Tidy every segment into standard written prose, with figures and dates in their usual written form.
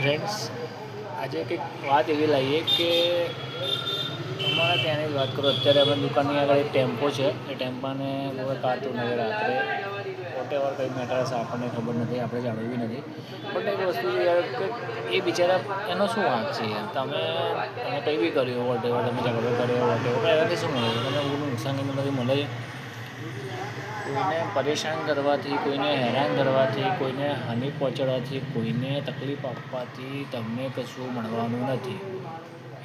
Friends, આજે કંઈક વાત એવી લાવીએ કે અમારા ત્યાંની જ વાત કરું. અત્યારે અમે દુકાનની આગળ એક ટેમ્પો છે, એ ટેમ્પાને કોઈ કાઢતું નથી રાત્રે. વોટેવર કંઈ મેટર હશે આપણને ખબર નથી, આપણે જાણવું બી નથી. બટ એક વસ્તુ છે યાર કે એ બિચારા એનો શું વાંક છે યાર? તમે કંઈ બી કર્યું વોટેવર, તમે ઝઘડો કર્યો વોટેવર, એનાથી શું મળે? તમને ઊનું નુકસાન એનાથી મળે છે? કોઈને પરેશાન કરવાથી, કોઈને હેરાન કરવાથી, કોઈને હાનિ પહોંચાડવાથી, કોઈને તકલીફ આપવાથી તમને કશું મળવાનું નથી.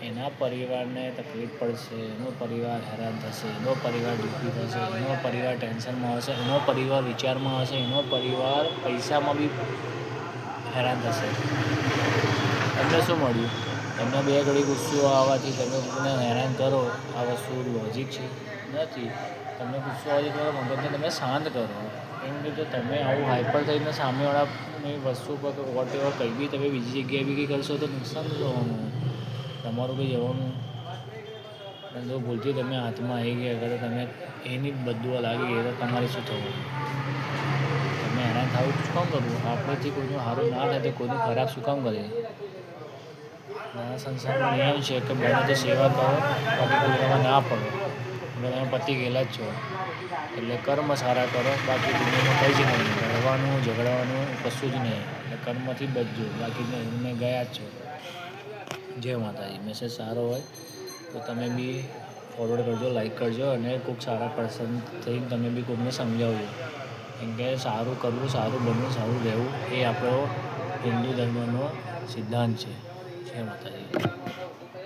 એના પરિવારને તકલીફ પડશે, એનો પરિવાર હેરાન થશે, એનો પરિવાર દુઃખી થશે, એનો પરિવાર ટેન્શનમાં હશે, એનો પરિવાર વિચારમાં હશે, એનો પરિવાર પૈસામાં બી હેરાન થશે. તમને શું મળ્યું? તમને બે ઘડી ગુસ્સો આવવાથી તમે કોઈને હેરાન કરો, આ વસ્તુ લોજિક છે? નથી. તમને ગુસ્સો આવવાથી કરો, મગજને તમે શાંત કરો. કેમ કે જો તમે આવું હાઈપર થઈને સામેવાળાની વસ્તુ પર વોટેવર કંઈ બી તમે બીજી જગ્યાએ બી કંઈ કરશો તો નુકસાન થવાનું. તમારું કંઈ જવાનું. અને જો ભૂલથી તમે હાથમાં આવી ગયા અગર તમે એની જ બદદુઆ લાગી ગઈ તો તમારે શું થવાનું? તમે હેરાન થવું શું કામ કરવું? આપણેથી કોઈનું સારું ના થાય તો કોઈનું ખરાબ શું કામ કરીએ? આ સંસારનો નિયમ છે કે બને તો સેવા કરો, બાકી કોઈનામાં ના પડો. તમે પતી ગયેલા જ છો, એટલે કર્મ સારા કરો, બાકી દુનિયામાં કંઈ જ નહીં. લડવાનું, ઝઘડવાનું કશું જ નહીં. એટલે કર્મથી બચજો, બાકી તમે ગયા જ છો. જય માતાજી. મેસેજ સારો હોય તો તમે બી ફોરવર્ડ કરજો, લાઈક કરજો અને કોઈક સારા પર્સન થઈને તમે બી કોઈને સમજાવજો. કેમ કે સારું કરવું, સારું બનવું, સારું રહેવું એ આપણો હિન્દુ ધર્મનો સિદ્ધાંત છે. જય માતાજી.